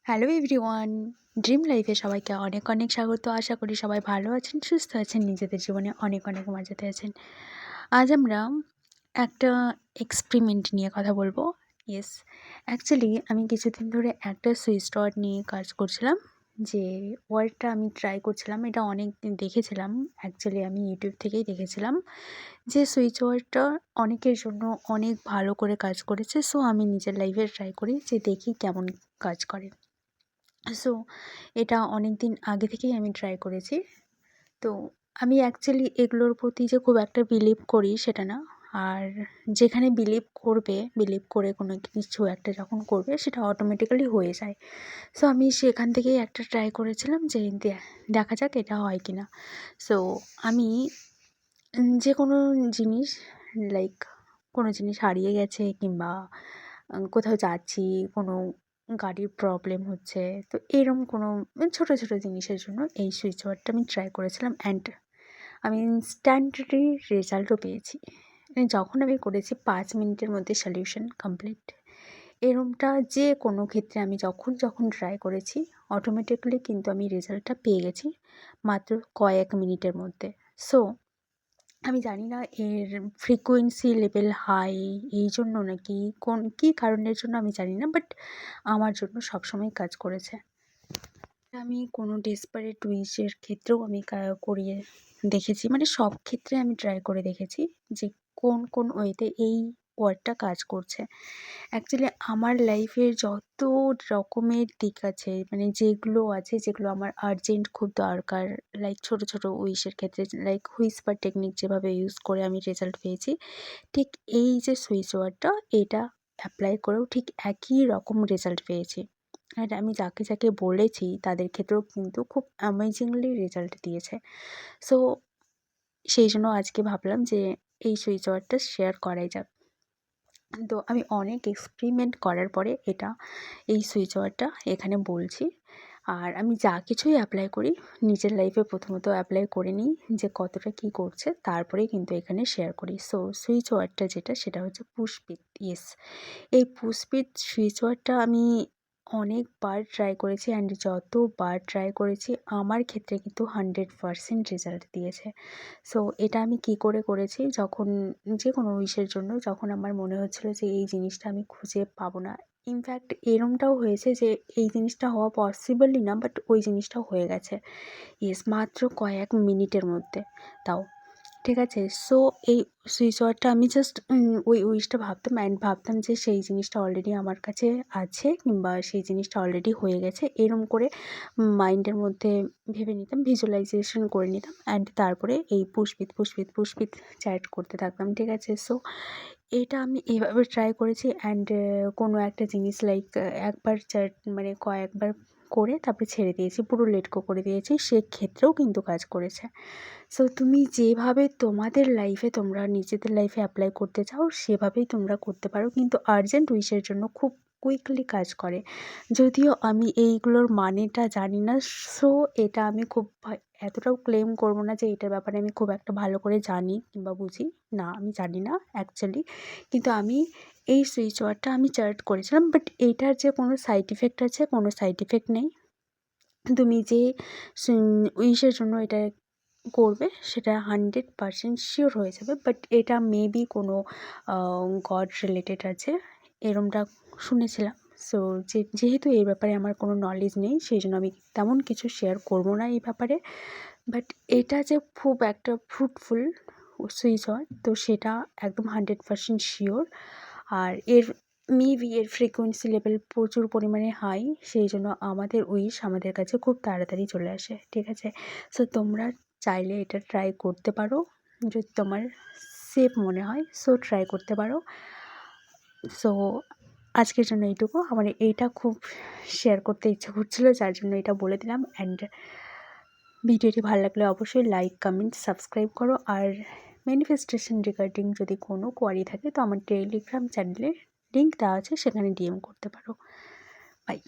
Hello everyone, dream লাইফে সবাইকে অনেক অনেক স্বাগত। আশা করি সবাই ভালো আছেন, সুস্থ আছেন, নিজেদের জীবনে অনেক অনেক মজাতে আছেন। আজ আমরা একটা এক্সপেরিমেন্ট নিয়ে কথা বলবো। ইয়েস, অ্যাকচুয়ালি আমি কিছুদিন ধরে একটা সুইচ ওয়ার্ড নিয়ে কাজ করছিলাম। যে ওয়ার্ডটা আমি ট্রাই করছিলাম, এটা অনেক দিন দেখেছিলাম। অ্যাকচুয়ালি আমি ইউটিউব থেকেই দেখেছিলাম যে সুইচ ওয়ার্ডটা অনেকের জন্য অনেক ভালো করে কাজ করেছে। সো আমি নিজের লাইফে ট্রাই করি যে দেখি কেমন কাজ করে। সো এটা অনেক দিন আগে থেকেই আমি ট্রাই করেছি। তো আমি অ্যাকচুয়ালি এগুলোর প্রতি যে খুব একটা বিলিভ করি সেটা না। আর যেখানে বিলিভ করে কোনো কিছু একটা যখন করবে সেটা অটোমেটিক্যালি হয়ে যায়। সো আমি সেখান থেকেই একটা ট্রাই করেছিলাম যে দেখা যাক এটা হয় কি না। সো আমি যে কোনো জিনিস, লাইক কোনো জিনিস হারিয়ে গেছে কিংবা কোথাও যাচ্ছি, কোনো গাড়ির প্রবলেম হচ্ছে, তো এরকম কোনো ছোটো ছোটো জিনিসের জন্য এই সুইচ ওয়ার্ডটা আমি ট্রাই করেছিলাম অ্যান্ড আমি ইনস্ট্যান্টলি রেজাল্টও পেয়েছি। যখন আমি করেছি 5 মিনিটের মধ্যে সলিউশন কমপ্লিট। এরমটা যে কোনো ক্ষেত্রে আমি যখন ট্রাই করেছি অটোমেটিক্যালি কিন্তু আমি রেজাল্টটা পেয়ে গেছি মাত্র কয়েক মিনিটের মধ্যে। সো আমি জানি না এর ফ্রিকোয়েন্সি লেভেল হাই এই জন্য নাকি কী কারণের জন্য আমি জানি না, বাট আমার জন্য সবসময় কাজ করেছে। আমি কোনো ডেসপারেট উইশের ক্ষেত্রেও আমি করিয়ে দেখেছি, মানে সব ক্ষেত্রে আমি ট্রাই করে দেখেছি যে কোন ওয়েতে এই ওয়ার্ডটা কাজ করছে। অ্যাকচুয়ালি আমার লাইফের যত রকমের দিক আছে, মানে যেগুলো আমার আর্জেন্ট খুব দরকার, লাইক ছোটো ছোটো উইশের ক্ষেত্রে, লাইক হুইসপার টেকনিক যেভাবে ইউজ করে আমি রেজাল্ট পেয়েছি, ঠিক এই যে সুইচ ওয়ার্ডটা এটা অ্যাপ্লাই করেও ঠিক একই রকম রেজাল্ট পেয়েছি। আর আমি যাকে যাকে বলেছি তাদের ক্ষেত্রেও কিন্তু খুব অ্যামেজিংলি রেজাল্ট দিয়েছে। সো সেই জন্য আজকে ভাবলাম যে এই সুইচ ওয়ার্ডটা শেয়ার করাই যাক। তো আমি অনেক এক্সপেরিমেন্ট করার পরে এই সুইচ ওয়ার্ডটা এখানে বলছি। আর আমি যা কিছুই অ্যাপ্লাই করি নিজের লাইফে প্রথমত অ্যাপ্লাই করে নিই যে কতটা কী করছে, তারপরেই কিন্তু এখানে শেয়ার করি। সো সুইচ ওয়ার্ডটা সেটা হচ্ছে পুশপিট। ইয়েস, এই পুশপিট সুইচ ওয়ার্ডটা আমি অনেকবার ট্রাই করেছি অ্যান্ড যতবার ট্রাই করেছি আমার ক্ষেত্রে কিন্তু 100% রেজাল্ট দিয়েছে। সো এটা আমি কি করে করেছি, যখন যে কোনো উইশের জন্য যখন আমার মনে হচ্ছিলো যে এই জিনিসটা আমি খুঁজে পাবো না, ইনফ্যাক্ট এরমটাও হয়েছে যে এই জিনিসটা হওয়া পসিবলই না, বাট ওই জিনিসটা হয়ে গেছে। ইয়েস, মাত্র কয়েক মিনিটের মধ্যে, তাও ঠিক আছে। সো এই সুইচ ওয়ার্ডটা আমি জাস্ট ওই উইশটা ভাবতাম যে সেই জিনিসটা অলরেডি আমার কাছে আছে কিংবা সেই জিনিসটা অলরেডি হয়ে গেছে, এরম করে মাইন্ডের মধ্যে ভেবে নিতাম, ভিজুয়ালাইজেশন করে নিতাম অ্যান্ড তারপরে এই পুশপিত চ্যাট করতে থাকতাম, ঠিক আছে। সো এটা আমি এভাবে ট্রাই করেছি অ্যান্ড কোনো একটা জিনিস লাইক একবার চ্যাট মানে কয়েকবার করে তারপরে ছেড়ে দিয়েছি, পুরো লেট গো করে দিয়েছি, সেক্ষেত্রেও কিন্তু কাজ করেছে। সো তুমি যেভাবে তোমাদের লাইফে তোমরা নিজেদের লাইফে অ্যাপ্লাই করতে চাও সেভাবেই তোমরা করতে পারো, কিন্তু আর্জেন্ট উইশের জন্য খুব কুইকলি কাজ করে। যদিও আমি এইগুলোর মানেটা জানি না, সো এটা আমি খুব এতটাও ক্লেম করব না যে এটার ব্যাপারে আমি খুব একটা ভালো করে জানি কিংবা বুঝি। না, আমি জানি না অ্যাকচুয়ালি, কিন্তু আমি এই সুইচ ওয়ার্ডটা আমি চার্ট করেছিলাম, বাট এইটার যে কোনো সাইড ইফেক্ট আছে, কোনো সাইড ইফেক্ট নেই। তুমি যে উইশের জন্য এটা করবে সেটা 100% শিওর হয়ে যাবে, বাট এটা মেবি কোনো গড রিলেটেড আছে এরমটা শুনেছিলাম। সো যেহেতু এই ব্যাপারে আমার কোনো নলেজ নেই সেই জন্য আমি তেমন কিছু শেয়ার করব না এই ব্যাপারে, বাট এটা যে খুব একটা ফ্রুটফুল সুইচ হয় তো সেটা একদম 100% শিওর। আর মেবি এর ফ্রিকোয়েন্সি লেভেল প্রচুর পরিমাণে হাই, সেই জন্য আমাদের উইশ আমাদের কাছে খুব তাড়াতাড়ি চলে আসে, ঠিক আছে। সো তোমরা চাইলে এটা ট্রাই করতে পারো যদি তোমার সেফ মনে হয়, সো ট্রাই করতে পারো। সো আজকের জন্য এইটুকু, আমার এইটা খুব শেয়ার করতে ইচ্ছে করছিলো যার জন্য এটা বলে দিলাম। অ্যান্ড ভিডিওটি ভালো লাগলে অবশ্যই লাইক কমেন্ট সাবস্ক্রাইব করো। আর ম্যানিফেস্টেশন রিগার্ডিং যদি কোনো কোয়ারি থাকে তো আমার টেলিগ্রাম চ্যানেলে লিঙ্ক দেওয়া আছে, সেখানে ডিএম করতে পারো। বাই।